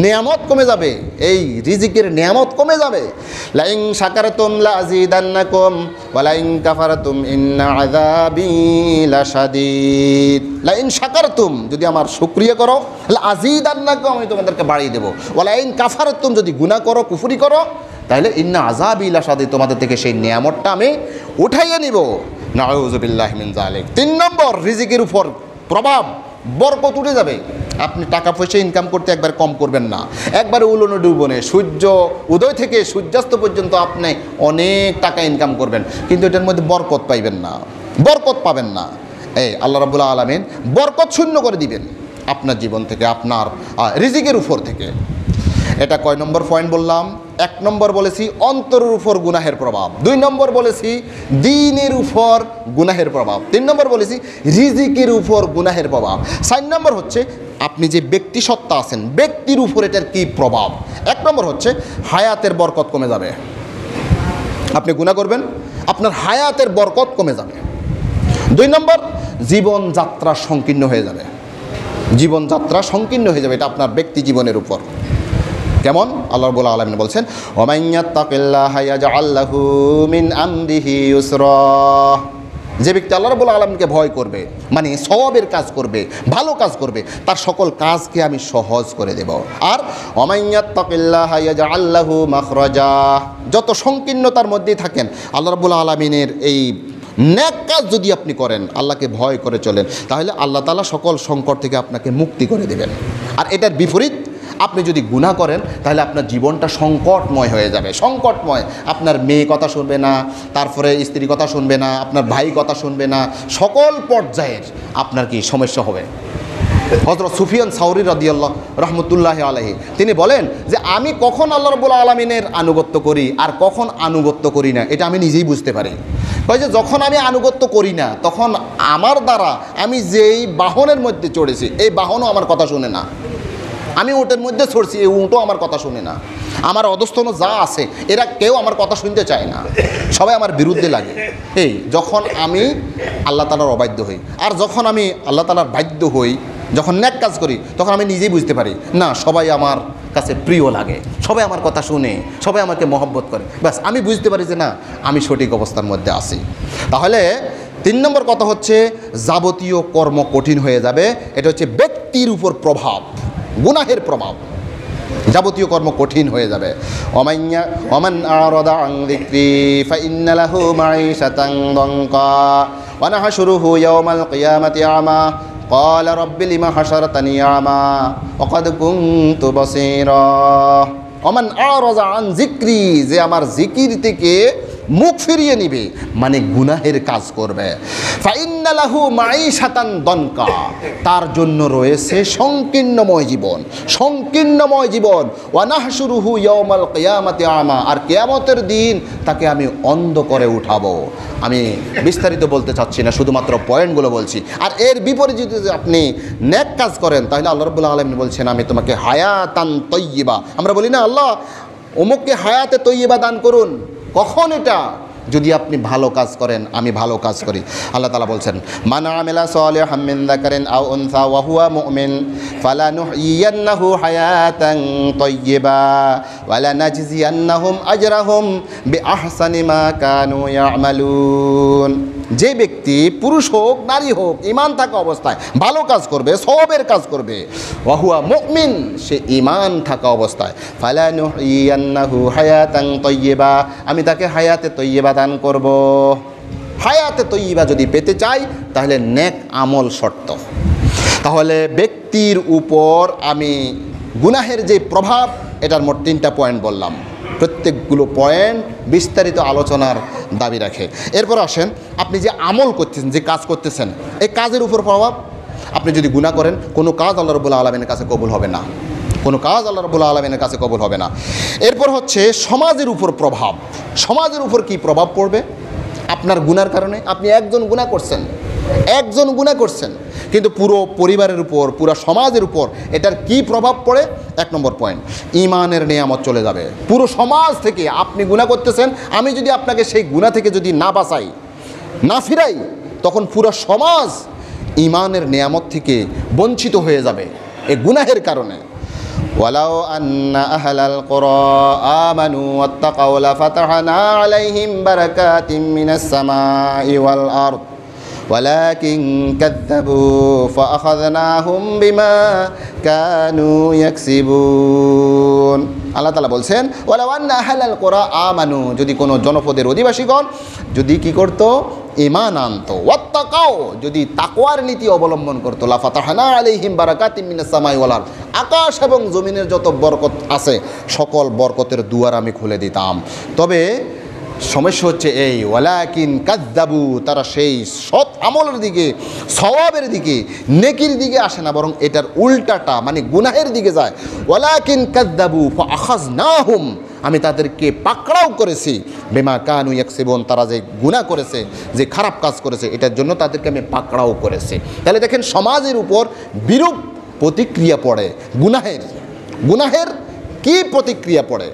Speaker 1: নেয়ামত কমে যাবে, এই রিজিকের নেয়ামত কমে যাবে। লাইন শাকারতুম লাযীদান্নাকুম ওয়া লাইন কাফারতুম ইন্না আযাবি লাশাদীদ। লাইন শাকারতুম, যদি আমার শুকরিয়া করো, লাযীদান্নাকুম, আমি তোমাদেরকে বাড়িয়ে দেব। ওয়া লাইন কাফারতুম, যদি গুনাহ করো, কুফরি করো, তাহলে ইন্না আযাবি লাশাদীদ, তোমাদের থেকে সেই নেয়ামতটা আমি উঠাইয়ে নিব। নাউযুবিল্লাহি মিন যালিক। 3 নম্বর রিজিকের উপর প্রভাব, বরকত উঠে যাবে। আপনি টাকা পয়সা ইনকাম করতে একবার কম করবেন না, একবারে উলনো ডুবনে সূর্য উদয় থেকে সূর্যাস্ত পর্যন্ত আপনি অনেক টাকা ইনকাম করবেন, কিন্তু এটার মধ্যে বরকত পাইবেন না, বরকত পাবেন না। এই আল্লাহ রাব্বুল আলামিন বরকত শূন্য করে দিবেন আপনার জীবন থেকে, আপনার রিজিকের উপর থেকে। এটা কয় নম্বর পয়েন্ট বললাম? 1 নম্বর বলেছি অন্তরের উপর গুনাহের প্রভাব, 2 নম্বর বলেছি দ্বীনের উপর গুনাহের প্রভাব, 3 নম্বর বলেছি রিজিকের উপর গুনাহের প্রভাব, 4 নম্বর হচ্ছে আপনি যে ব্যক্তি সত্তা আছেন ব্যক্তির উপর এটার কী প্রভাব। 1 নম্বর হচ্ছে হায়াতের বরকত কমে যাবে। আপনি গুনাহ করবেন, আপনার হায়াতের বরকত কমে যাবে। 2 নম্বর জীবনযাত্রা সংকীর্ণ হয়ে যাবে, জীবনযাত্রা সংকীর্ণ হয়ে যাবে। এটা আপনার ব্যক্তি জীবনের উপর। কেমন? আল্লাহ রাব্বুল আলামিন বলছেন ওয়ামান ইয়াত্তাকিল্লাহা ইয়াজআল লাহু মিন আমরিহি ইউসরা। যে ব্যক্তি আল্লাহ রাব্বুল আলামিনকে ভয় করবে, মানে সওয়াবের কাজ করবে, ভালো কাজ করবে, তার সকল কাজকে আমি সহজ করে দেব। আর ওয়ামান ইয়াত্তাকিল্লাহা ইয়াজআল লাহু মাখরাজা, যত সংকীর্ণতার মধ্যেই থাকেন আল্লাহ রাব্বুল আলামিনের এই নেক কাজ যদি আপনি করেন, আল্লাহকে ভয় করে চলেন, তাহলে আল্লাহ তাআলা সকল সংকট থেকে আপনাকে মুক্তি করে দেবেন। আর এটার বিপরীত আপনি যদি গুনাহ করেন তাহলে আপনার জীবনটা সংকটময় হয়ে যাবে, সংকটময়। আপনার মেয়ে কথা শুনবে না, তারপরে স্ত্রী কথা শুনবে না, আপনার ভাই কথা শুনবে না, সকল পর্যায়ের আপনার কি সমস্যা হবে। হযরত সুফিয়ান সাউরি রাদিয়াল্লাহু রাহমাতুল্লাহি আলাইহি তিনি বলেন যে আমি কখন আল্লাহ রাব্বুল আলামিনের আনুগত্য করি আর কখন আনুগত্য করি না, এটা আমি নিজেই বুঝতে পারি। কয় যে যখন আমি আনুগত্য করি না তখন আমার দ্বারা আমি যেই বাহনের মধ্যে চড়েছি এই বাহনও আমার কথা শুনে না, আমি উটের মধ্যে চড়ছি এই উটও আমার কথা শুনে না, আমার অধস্তন যা আছে এরা কেউ আমার কথা শুনতে চায় না, সবাই আমার বিরুদ্ধে লাগে। এই যখন আমি আল্লাহ তাআলার অবাধ্য হই আর যখন আমি আল্লাহ তাআলার বাধ্য হই, যখন নেক কাজ করি, তখন আমি নিজেই বুঝতে পারি না সবাই আমার কাছে প্রিয় লাগে, সবাই আমার কথা শুনে, সবাই আমাকে মহব্বত করে। ব্যাস আমি বুঝতে পারি যে না আমি সঠিক অবস্থার মধ্যে আছি। তাহলে 3 নম্বর কথা হচ্ছে যাবতীয় কর্ম কঠিন হয়ে যাবে। এটা হচ্ছে ব্যক্তির উপর প্রভাব, গুনাহের প্রভাব, যাবতীয় কর্ম কঠিন হয়ে যাবে। ওমান আরাদা আন যিকরি ফাইন্না লাহু মাঈশাতান দানকা ওয়া নাহশুরুহু ইয়াওমাল কিয়ামাতি আমা ক্বালা রাব্বি লিমা হাশারতানি আমা ওয়া কাদ কুনতু বাসীরা। ওমান আরাদা আন যিকরি, যে আমার জিকির থেকে মুখ ফিরিয়ে নিবে মানে গুনাহের কাজ করবে, ফাইন্না লাহু মাঈশাতান দানকা, তার জন্য রয়েছে সংকীর্ণময় জীবন, সংকীর্ণময় জীবন। ওয়া নাহশুরুহু ইয়াওমাল কিয়ামাতি আমা, আর কিয়ামতের দিন তাকে আমি অন্ধ করে উঠাবো। আমি বিস্তারিত বলতে চাচ্ছি না, শুধুমাত্র পয়েন্টগুলো বলছি। আর এর বিপরীতে যদি আপনি নেক কাজ করেন তাহলে আল্লাহ রাব্বুল আলামিন বলছেন আমি তোমাকে হায়াতান তাইয়্যিবা। আমরা বলি না আল্লাহ অমুককে হায়াতে তাইয়্যিবা দান করুন, কখন? এটা যদি আপনি ভালো কাজ করেন, আমি ভালো কাজ করি। আল্লাহ তাআলা বলছেন মান আমিলা সালিহাম মিন যাকারিন আও উনসা ওয়া হুয়া মুমিন ফালানুহইয়ান্নাহু হায়াতান তাইয়্যিবা ওয়ালানাজজিয়ান্নাহুম আজরাহুম বিআহসানি মা কানু ইয়ামালুন। যে ব্যক্তি পুরুষ হোক নারী হোক ঈমান থাকা অবস্থায় ভালো কাজ করবে, সওয়াবের কাজ করবে, ওয়া হুয়া মুমিন, সে ঈমান থাকা অবস্থায়, ফালানুহইয়ান্নাহু হায়াতান তাইয়্যিবা, আমি তাকে হায়াতে তৈয়্যিবা দান করব। হায়াতে তৈয়্যিবা যদি পেতে চাই তাহলে নেক আমল শর্ত। তাহলে ব্যক্তির উপর আমি গুনাহের যে প্রভাব, এটার মোট 3টা পয়েন্ট বললাম। প্রত্যেকগুলো পয়েন্ট বিস্তারিত আলোচনার দাবি রাখে। এরপর আসেন, আপনি যে আমল করতেছেন, যে কাজ করতেছেন, এই কাজের উপর প্রভাব। আপনি যদি গুনাহ করেন, কোনো কাজ আল্লাহ রাব্বুল আলামিনের কাছে কবুল হবে না, কোনো কাজ আল্লাহ রাব্বুল আলামিনের কাছে কবুল হবে না। এরপর হচ্ছে সমাজের উপর প্রভাব। সমাজের উপর কি প্রভাব পড়বে? আপনার গুনার কারণে আপনি একজন গুনাহ করছেন, কিন্তু পুরো পরিবারের উপর, পুরো সমাজের উপর এটার কি প্রভাব পড়ে? 1 নম্বর পয়েন্ট, ঈমানের নিয়ামত চলে যাবে। পুরো সমাজ থেকে আপনি গুনাহ করতেছেন, আমি যদি আপনাকে সেই গুনাহ থেকে যদি না বাঁচাই, না ফিরাই, তখন পুরো সমাজ ঈমানের নিয়ামত থেকে বঞ্চিত হয়ে যাবে এই গুনাহের কারণে। ওয়ালাউ আন্না আহলাল কুরা আমানু ওয়াত্তাকাউ লাফাতাহনা আলাইহিম বারাকাতিম মিনাস সামাই ওয়াল আরদ ওয়ালাকিন কাযযাবু ফাআখাযনাহুম বিমা কানু ইয়াকসিবুন। আল্লাহ তাআলা বলছেন, ওয়ালাউ আন্না আহলাল কুরা আমানু, যদি কোনো জনপদের অধিবাসীগণ যদি কি করত? ঈমান আনতো, ওয়াত্তাকাও, যদি তাকওয়ার নীতি অবলম্বন করতো, লাফাতাহনা আলাইহিম বারাকাতিম মিনাস সামাই ওয়াল আরদ, আকাশ এবং জমিনের যত বরকত আছে সকল বরকতের দুয়ার আমি খুলে দিতাম। তবে সমস্যা হচ্ছে এই, ওয়ালাকিন কাযযাবু, তারা সেই সৎ আমলের দিকে, সওয়াবের দিকে, নেকির দিকে আসে না, বরং এটার উল্টাটা মানে গুনাহের দিকে যায়। ওয়ালাকিন কাযযাবু ফাআখাযনাহুম, আমি তাদেরকে পাকড়াও করেছি, বিমা কানু ইয়াকসিবুন, তারা যে গুনাহ করেছে, যে খারাপ কাজ করেছে, এটার জন্য তাদেরকে আমি পাকড়াও করেছি। তাহলে দেখেন, সমাজের উপর বিরূপ প্রতিক্রিয়া পড়ে গুনাহের কি প্রতিক্রিয়া পড়ে?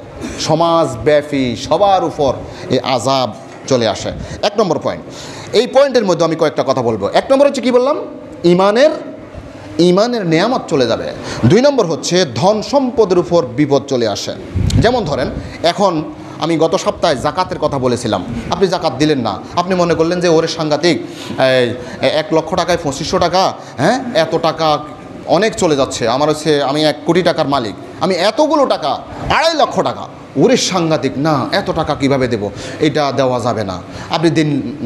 Speaker 1: সমাজব্যাপী সবার উপর এই আযাব চলে আসে। 1 নম্বর পয়েন্ট। এই পয়েন্টের মধ্যে আমি কয়েকটা কথা বলবো। 1 নম্বর হচ্ছে কি বললাম? ঈমানের নিয়ামত চলে যাবে। 2 নম্বর হচ্ছে ধন সম্পদের উপর বিপদ চলে আসে। যেমন ধরেন, এখন আমি গত সপ্তাহে জাকাতের কথা বলেছিলাম, আপনি জাকাত দিলেন না, আপনি মনে করলেন যে ওরে সাংঘাতিক, 1 লক্ষ টাকায় 2500 টাকা, হ্যাঁ এত টাকা অনেক চলে যাচ্ছে, আমার হচ্ছে আমি 1 কোটি টাকার মালিক, আমি এতগুলো টাকা, 2.5 লক্ষ টাকা, ওরে সাংঘাতিক, না এত টাকা কিভাবে দেব, এটা দেওয়া যাবে না। আপনি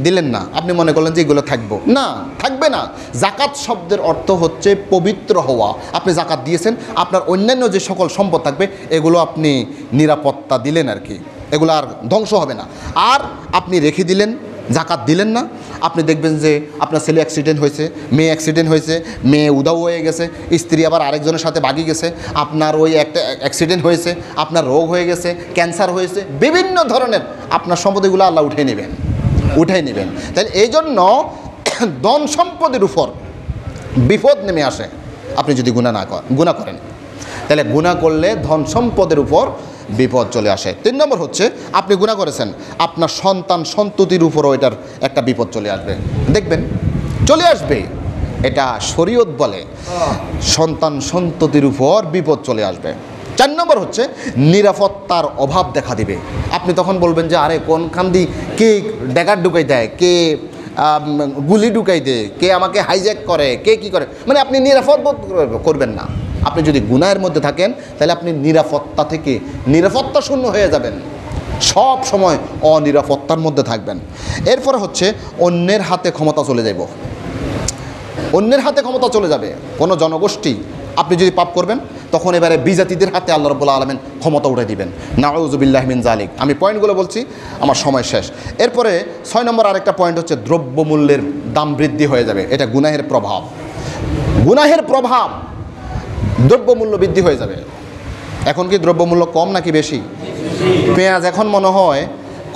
Speaker 1: দিলেন না, আপনি মনে করলেন যে এগুলো থাকবে না। জাকাত শব্দের অর্থ হচ্ছে পবিত্র হওয়া। আপনি জাকাত দিয়েছেন, আপনার অন্যান্য যে সকল সম্পদ থাকবে এগুলো আপনি নিরাপত্তা দিলেন আর কি, এগুলো আর ধ্বংস হবে না। আর আপনি রেখে দিলেন, জাকাত দিলেন না, আপনি দেখবেন যে আপনার ছেলে অ্যাক্সিডেন্ট হয়েছে, মেয়ে অ্যাক্সিডেন্ট হয়েছে, মেয়ে উধাও হয়ে গেছে, স্ত্রী আবার আরেকজনের সাথে বাগি গেছে, আপনার ওই একটা অ্যাক্সিডেন্ট হয়েছে, আপনার রোগ হয়ে গেছে, ক্যান্সার হয়েছে, বিভিন্ন ধরনের আপনার সম্পদগুলো আল্লাহ উঠাই নেবেন। তাহলে এই জন্য ধন সম্পদের উপর বিপদ নেমে আসে আপনি যদি গুনাহ করেন। তাহলে গুনাহ করলে ধন সম্পদের উপর বিপদ চলে আসে। 3 নম্বর হচ্ছে, আপনি গুনাহ করেছেন, আপনার সন্তান সন্ততির উপরও এটার একটা বিপদ চলে আসবে, দেখবেন চলে আসবে। এটা শরীয়ত বলে সন্তান সন্ততির উপর বিপদ চলে আসবে। 4 নম্বর হচ্ছে, নিরাপত্তার অভাব দেখা দিবে। আপনি তখন বলবেন যে আরে কোনখান দিয়ে কে ড্যাগার ঢুকাই দেয়, কে গুলি ঢুকাই দেয়, কে আমাকে হাইজ্যাক করে, কে কি করে, মানে আপনি নিরাপদ বোধ করবেন না। আপনি যদি গুনাহের মধ্যে থাকেন তাহলে আপনি নিরাপত্তা শূন্য হয়ে যাবেন, সব সময় অনিরাপত্তার মধ্যে থাকবেন। এরপরে হচ্ছে অন্যের হাতে ক্ষমতা চলে যাবে। কোনো জনগোষ্ঠী আপনি যদি পাপ করবেন, তখন এবারে বিজাতিদের হাতে আল্লাহ রাব্বুল আলামিন ক্ষমতা উঠে দিবেন। নাউযুবিল্লাহি মিন জালিক। আমি পয়েন্টগুলো বলছি, আমার সময় শেষ। এরপরে 6 নম্বর আরেকটা পয়েন্ট হচ্ছে, দ্রব্যমূল্যের দাম বৃদ্ধি হয়ে যাবে। এটা গুনাহের প্রভাব, দ্রব্যমূল্য বৃদ্ধি হয়ে যাবে। এখন কি দ্রব্যমূল্য কম নাকি বেশি? পেঁয়াজ এখন মনে হয়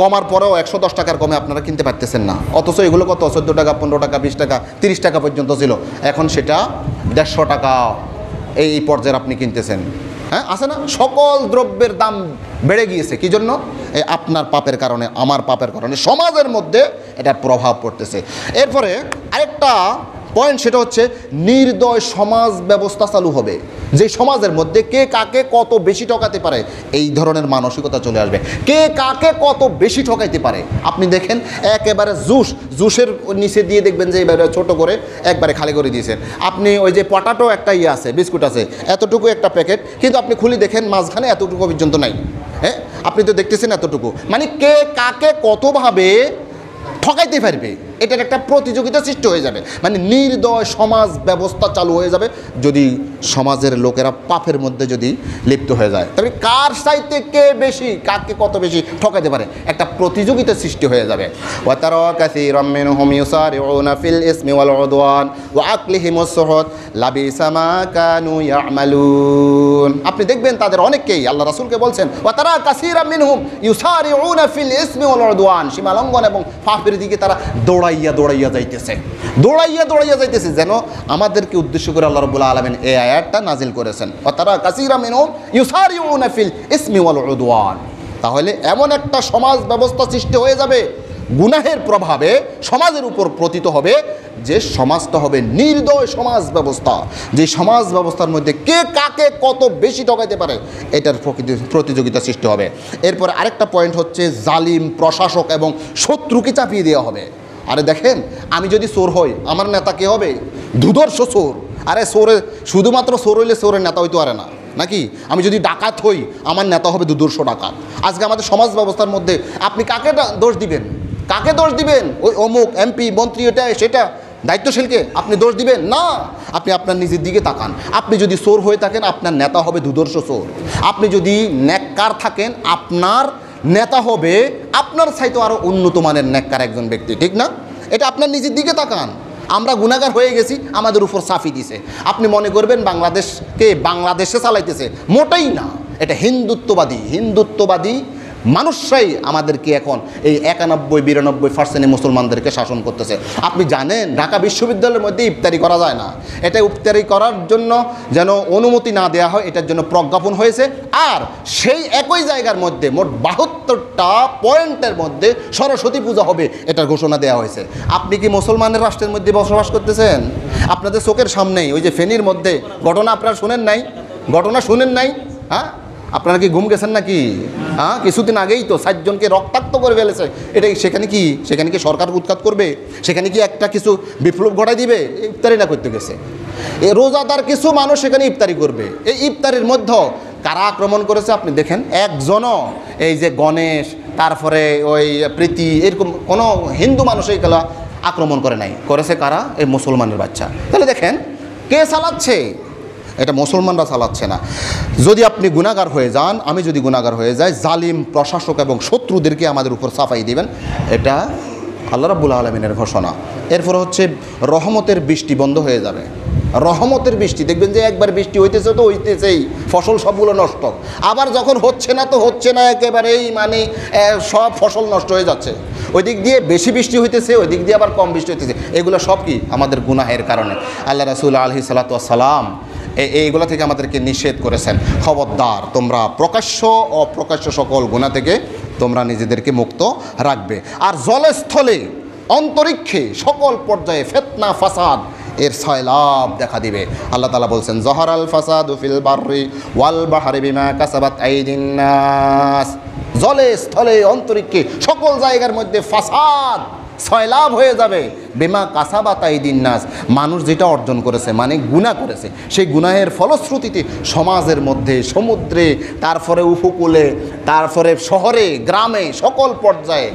Speaker 1: কমার পরেও 110 টাকার কমে আপনারা কিনতে পারতেছেন না, অথচ এগুলো কত 14 টাকা, 15 টাকা, 20 টাকা, 30 টাকা পর্যন্ত ছিল, এখন সেটা 150 টাকা এই পর্যায়ে আপনি কিনতেছেন। হ্যাঁ, আছে না? সকল দ্রব্যের দাম বেড়ে গিয়েছে। কি জন্য? এই আপনার পাপের কারণে, আমার পাপের কারণে সমাজের মধ্যে এটা প্রভাব পড়তেছে। এরপরে আরেকটা পয়েন্ট, সেটা হচ্ছে নির্দয় সমাজ ব্যবস্থা চালু হবে। যে সমাজের মধ্যে কে কাকে কত বেশি ঠকাতে পারে এই ধরনের মানসিকতা চলে আসবে। কে কাকে কত বেশি ঠকাইতে পারে আপনি দেখেন, একেবারে জুসের নিচে দিয়ে দেখবেন যে এবারে ছোট করে একবারে খালি করে দিয়েছেন। আপনি ওই যে পটাটো একটা আছে, বিস্কুট আছে, এতটুকু একটা প্যাকেট, কিন্তু আপনি খুলে দেখেন মাঝখানে এতটুকু পর্যন্ত নাই। হ্যাঁ, আপনি তো দেখতেছেন এতটুকু। মানে কে কাকে কতভাবে ঠকাইতে পারবে এটার একটা প্রতিযোগিতা সৃষ্টি হয়ে যাবে। মানে নির্দয় সমাজ ব্যবস্থা চালু হয়ে যাবে যদি সমাজের লোকেরা পাপের মধ্যে যদি লিপ্ত হয়ে যায়। তবে কার চাইতে কে বেশি, কাকে কত বেশি ঠকাইতে পারে একটা প্রতিযোগিতা সৃষ্টি হয়ে যাবে। ওয়া তারা কাসীরাম মিনহুম ইউসারিউনা ফিল ইসমি ওয়াল উদওয়ান ওয়া আকলিহিমুস সুহুত লাবিসা মা কানু ইয়ামালুন। আপনি দেখবেন তাদের অনেককেই আল্লাহ রাসূলকে বলছেন ওয়া তারা কাসীরাম মিনহুম ইউসারিউনা ফিল ইসমি ওয়াল উদওয়ান, সীমালঙ্ঘন এবং পাপের দিকে তারা দৌড়াইয়া যাইতেছে। যেন আমাদেরকে উদ্দেশ্য করে আল্লাহ রাব্বুল আলামিন এই আয়াতটা নাজিল করেছেন, ওয়া তারা কাসীরাম মিনহুম ইউসারিউনা ফিল ইসমি ওয়াল উদওয়ান। তাহলে এমন একটা সমাজ ব্যবস্থা সৃষ্টি হয়ে যাবে, গুনাহের প্রভাবে সমাজের উপর পতিত হবে, যে সমাজটা হবে নির্দয় সমাজ ব্যবস্থা, যে সমাজ ব্যবস্থার মধ্যে কে কাকে কত বেশি ঠকাইতে পারে এটার প্রতিযোগিতা সৃষ্টি হবে। এরপর আরেকটা পয়েন্ট হচ্ছে জালিম প্রশাসক এবং শত্রুকে চাপিয়ে দেওয়া হবে। আরে দেখেন, আমি যদি চোর হই আমার নেতা কে হবে? দুধর্ষ চোর। আরে চোরে শুধুমাত্র চোর হইলে চোরের নেতা হইতে পারে না নাকি? আমি যদি ডাকাত হই আমার নেতা হবে দুধর্ষ ডাকাত। আজকে আমাদের সমাজ ব্যবস্থার মধ্যে আপনি কাকে দোষ দিবেন? কাকে দোষ দিবেন? ওই অমুক এমপি মন্ত্রী এটা সেটা দায়িত্বশীলকে আপনি দোষ দিবেন না। আপনি আপনার নিজের দিকে তাকান। আপনি যদি চোর হয়ে থাকেন আপনার নেতা হবে দুধর্ষ চোর। আপনি যদি নেককার থাকেন আপনার নেতা হবে আপনার চাইতে আরও উন্নত মানের নেককার একজন ব্যক্তি, ঠিক না? এটা আপনার নিজের দিকে তাকান। আমরা গুনাহগার হয়ে গেছি, আমাদের উপর চাপি দিছে। আপনি মনে করবেন বাংলাদেশকে বাংলাদেশে চালাইতেছে, মোটেই না। এটা হিন্দুত্ববাদী মানুষরাই আমাদেরকে এখন এই 91-92% মুসলমানদেরকে শাসন করতেছে। আপনি জানেন ঢাকা বিশ্ববিদ্যালয়ের মধ্যে ইফতারি করা যায় না। এটা ইফতারি করার জন্য যেন অনুমতি না দেওয়া হয় এটার জন্য প্রজ্ঞাপন হয়েছে। আর সেই একই জায়গার মধ্যে মোট 72টা পয়েন্টের মধ্যে সরস্বতী পূজা হবে এটার ঘোষণা দেওয়া হয়েছে। আপনি কি মুসলমানের রাষ্ট্রের মধ্যে বসবাস করতেছেন? আপনাদের চোখের সামনেই ওই যে ফেনীর মধ্যে ঘটনা আপনারা শুনেন নাই? হ্যাঁ, আপনারা কি ঘুম গেছেন নাকি? হ্যাঁ, কিছুদিন আগেই তো 7 জনকে রক্তাক্ত করে ফেলেছে। এটাই সেখানে কি সরকার উৎখাত করবে? সেখানে কি একটা কিছু বিপ্লব ঘটাই দিবে? ইফতারি না করতে গেছে এই রোজাদার কিছু মানুষ সেখানে ইফতারি করবে। এই ইফতারির মধ্যে কারা আক্রমণ করেছে আপনি দেখেন। একজনও এই যে গণেশ তারপরে ওই প্রীতি এরকম কোনো হিন্দু মানুষ এইগুলা আক্রমণ করে নাই। করেছে কারা? এই মুসলমানের বাচ্চা। তাহলে দেখেন কে চালাচ্ছে? এটা মুসলমানরা চালাচ্ছে না। যদি আপনি গুনাহগার হয়ে যান, আমি যদি গুনাহগার হয়ে যাই, জালিম প্রশাসক এবং শত্রুদেরকে আমাদের উপর চাপাই দিবেন, এটা আল্লাহ রাব্বুল আলামিনের ঘোষণা। এরপর হচ্ছে রহমতের বৃষ্টি বন্ধ হয়ে যাবে। রহমতের বৃষ্টি দেখবেন যে একবার বৃষ্টি হইতেছেই ফসল সবগুলো নষ্ট। আবার যখন হচ্ছে না একেবারেই মানে সব ফসল নষ্ট হয়ে যাচ্ছে। ওই দিক দিয়ে বেশি বৃষ্টি হইতেছে, ওই দিক দিয়ে আবার কম বৃষ্টি হইতেছে। এগুলো সব কি আমাদের গুনাহের কারণে। আল্লাহ রাসূল আলাইহিস সালাতু ওয়াস সালাম এইগুলো থেকে আমাদেরকে নিষেধ করেছেন। খবরদার, তোমরা প্রকাশ্য অপ্রকাশ্য সকল গুনাহ থেকে তোমরা নিজেদেরকে মুক্ত রাখবে। আর জলস্থলে অন্তরিক্ষে সকল পর্যায়ে ফিতনা ফাসাদ এর সয়লাব দেখা দিবে। আল্লাহ তাআলা বলছেন জহরাল ফাসাদু ফিল বাররি ওয়াল বাহরি বিমা কাসাবাত আইদিন নাস। জলে স্থলে অন্তরিক্ষে সকল জায়গার মধ্যে ফাসাদ সয়লাভ হয়ে যাবে। বিমা কাসাবাত আইদিন নাস, মানুষ যেটা অর্জন করেছে মানে গুনাহ করেছে, সেই গুনাহের ফলশ্রুতিতে সমাজের মধ্যে, সমুদ্রে, তারপরে উপকূলে, তারপরে শহরে, গ্রামে, সকল পর্যায়ে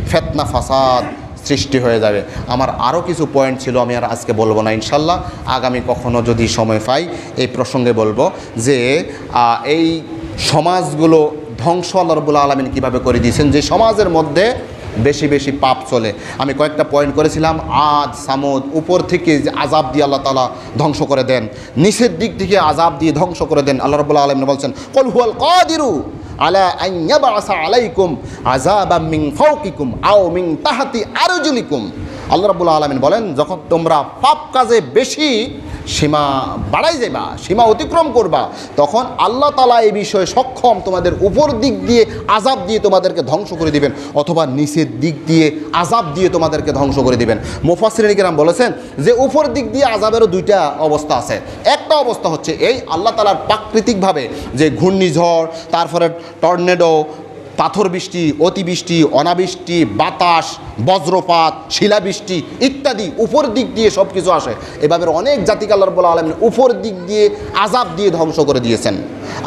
Speaker 1: ফিতনা ফাসাদ সৃষ্টি হয়ে যাবে। আমার আরও কিছু পয়েন্ট ছিল, আমি আর আজকে বলবো না, ইনশাল্লাহ আগামী কখনো যদি সময় পাই এই প্রসঙ্গে বলবো যে এই সমাজগুলো ধ্বংস আল্লাহ রাব্বুল আলামিন কীভাবে করে দিয়েছেন, যে সমাজের মধ্যে বেশি বেশি পাপ চলে। আমি কয়েকটা পয়েন্ট করেছিলাম। আদ সামুদ, উপর থেকে আযাব দিয়ে আল্লাহ তাআলা ধ্বংস করে দেন, নিচের দিক থেকে আযাব দিয়ে ধ্বংস করে দেন। আল্লাহ রাব্বুল আলামিন বলছেন কুল হুয়াল কাদিরু আলা আন ইয়াবআসা আলাইকুম আযাবাম মিন ফাওকিকুম আও মিন তাহতি আরজুলিকুম আল্লাহ রাব্বুল আলামিন বলেন, যখন তোমরা পাপ কাজে বেশি সীমা বাড়াই যাবা, সীমা অতিক্রম করবা, তখন আল্লাহ তাআলা এই বিষয়ে সক্ষম তোমাদের উপর দিক দিয়ে আযাব দিয়ে তোমাদেরকে ধ্বংস করে দিবেন, অথবা নিচের দিক দিয়ে আযাব দিয়ে তোমাদেরকে ধ্বংস করে দিবেন। মুফাসসিরিন কিরাম বলেছেন যে উপর দিক দিয়ে আযাবেরও দুইটা অবস্থা আছে। একটা অবস্থা হচ্ছে এই আল্লাহ তাআলার প্রাকৃতিকভাবে যে ঘূর্ণিঝড়, তারপরে টর্নেডো, পাথর বৃষ্টি, অতিবৃষ্টি, অনাবৃষ্টি, বাতাস, বজ্রপাত, শিলাবৃষ্টি ইত্যাদি উপর দিক দিয়ে সব কিছু আসে। এভাবে অনেক জাতিকে আল্লাহ রাব্বুল আলামিন উপর দিক দিয়ে আযাব দিয়ে ধ্বংস করে দিয়েছেন।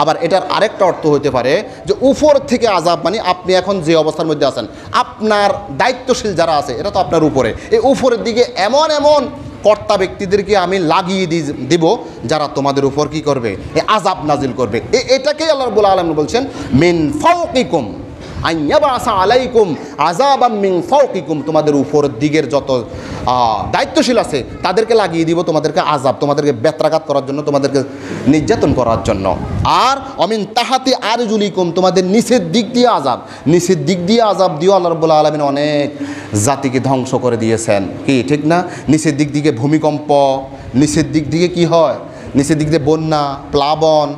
Speaker 1: আবার এটার আরেকটা অর্থ হতে পারে যে উপর থেকে আযাব মানে আপনি এখন যে অবস্থার মধ্যে আছেন, আপনার দায়িত্বশীল যারা আছে এটা তো আপনার উপরে, এই উপরের দিকে এমন এমন কর্তা ব্যক্তিদেরকে আমি লাগিয়ে দিব যারা তোমাদের উপর কি করবে, এই আযাব নাজিল করবে। এটাকেই আল্লাহ রাব্বুল আলামিন বলছেন মিন ফাওকিকুম আইয়াবাসা আলাইকুম আযাবাম মিন ফাওকিকুম, তোমাদের উপর দিকের যত দায়িত্বশীল আছে তাদেরকে লাগিয়ে দিব তোমাদেরকে আযাব, তোমাদেরকে বেত্রাঘাত করার জন্য, তোমাদেরকে নির্যাতন করার জন্য। আর অমিন তাহাতি আরজুলিকুম, তোমাদের নিচের দিক দিয়ে আযাব, নিচের দিক দিয়ে আযাব দিও আল্লাহ রাব্বুল আলামিন অনেক জাতিকে ধ্বংস করে দিয়েছেন। কি ঠিক না? নিচের দিক দিকে ভূমিকম্প, নিচের দিক দিকে কি হয়, নিচের দিক দিয়ে বন্যা, প্লাবন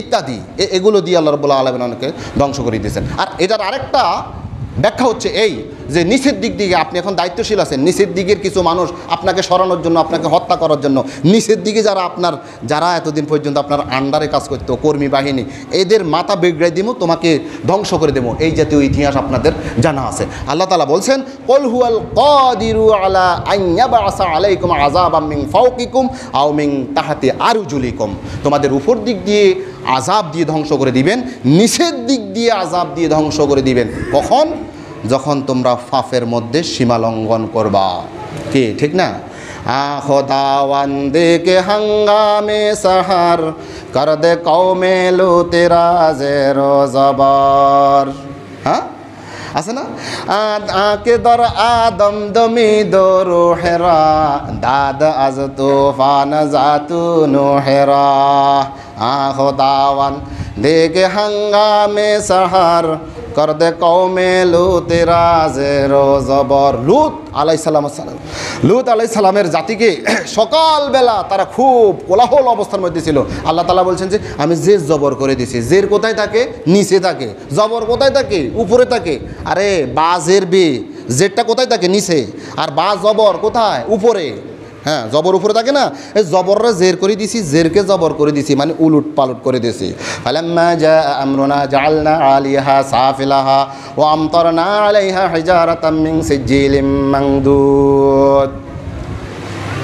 Speaker 1: ইত্যাদি, এগুলো দিয়ে আল্লাহ রাব্বুল আলামিন অনেকে ধ্বংস করে দিয়েছেন। আর এটার আরেকটা ব্যাখ্যা হচ্ছে এই যে নিচের দিক দিকে আপনি এখন দায়িত্বশীল আছেন, নিচের দিকের কিছু মানুষ আপনাকে সরানোর জন্য, আপনাকে হত্যা করার জন্য, নিচের দিকে যারা এতদিন পর্যন্ত আপনার আন্ডারে কাজ করতো, কর্মী বাহিনী, এদের মাথা বিগড়াই দিব, তোমাকে ধ্বংস করে দেবো, এই জাতীয় ইতিহাস আপনাদের জানা আছে। আল্লাহ তাআলা বলছেন কুল হুয়াল কাদিরু আলা আন ইয়াবআসা আলাইকুম আযাবাম মিন ফাওকিকুম আও মিন তাহতি আরজুলিকুম, তোমাদের উপর দিক দিয়ে আযাব দিয়ে ধ্বংস করে দিবেন, নিচের দিক দিয়ে আযাব দিয়ে ধ্বংস করে দিবেন। কখন? যখন তোমরা ফাফের মধ্যে সীমা লঙ্ঘন করবা। কি ঠিক না? খোদাওয়ান দেখে হাঙ্গামে সাহার কর দে কওমে লুতেরা জেরো জবর, হ্যাঁ আছে না? আকে দর আদম দমি দরু হেরা দাদ আজ তুফান জাতু নোহেরা খোদাওয়ান দেখে হাঙ্গামে সাহার কর দে কওমে লুতেরা জেরো জবর। লুত আলাইহিস সালামের জাতিকে সকালবেলা তারা খুব কোলাহল অবস্থার মধ্যে ছিল। আল্লাহ তাআলা বলছেন যে আমি জের জবর করে দিছি। জের কোথায় থাকে? নিচে থাকে। জবর কোথায় থাকে? উপরে থাকে। আরে বা জের বে, জেরটা কোথায় থাকে? নিচে। আর বা জবর কোথায়? উপরে। হ্যাঁ, জবর উপরে থাকে না, এই জবররা জের করে দিছি, জেরকে জবর করে দিছি, মানে উলুট পালট করে দিছি। ফালাম্মা জা আমরুনা জাআলনা আলিহা সাফিলাহা ওয়া আমতারনা আলাইহা হিজারাতাম মিন সিজিলিম মানদুদ।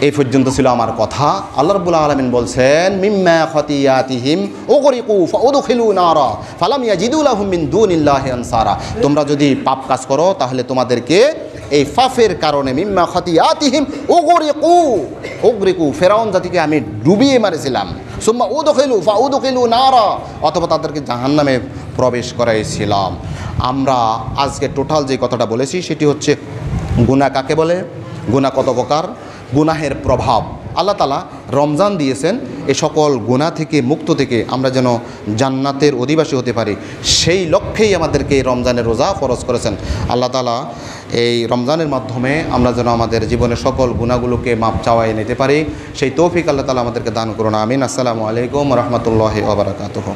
Speaker 1: এই পর্যন্ত ছিল আমার কথা। আল্লাহ রাব্বুল আলামিন বলছেন মিম্মা খাতিয়াতিহিম উগরিকু ফাউদখিলু নারা ফালাম ইয়াজিদু লাহুম মিন দুনিল্লাহি আনসারা। তোমরা যদি পাপ কাজ করো তাহলে তোমাদেরকে এই ফাফের কারণে মিম্মা খাতিয়াতিহিম উগরিকু ফেরাউন জাতিকে আমি ডুবিয়ে মারেছিলাম। সুম্মা উদখিলু নারা, অথবা তাদেরকে জাহান্নামে প্রবেশ করাইছিলাম। আমরা আজকে টোটাল যে কথাটা বলেছি সেটি হচ্ছে গুনাহ কাকে বলে, গুনাহ কত প্রকার, গুনাহের প্রভাব। আল্লাহ তাআলা রমজান দিয়েছেন এই সকল গুনাহ থেকে মুক্ত থেকে আমরা যেন জান্নাতের অধিবাসী হতে পারি, সেই লক্ষ্যেই আমাদেরকে রমজানের রোজা ফরজ করেছেন। আল্লাহ তাআলা এই রমজানের মাধ্যমে আমরা যেন আমাদের জীবনের সকল গুনাহগুলোকে মাপ চাওয়াই নিতে পারি, সেই তৌফিক আল্লাহ তাআলা আমাদেরকে দান করুন। আমিন। আসসালামু আলাইকুম ওয়া রাহমাতুল্লাহি ওয়া বারাকাতুহু।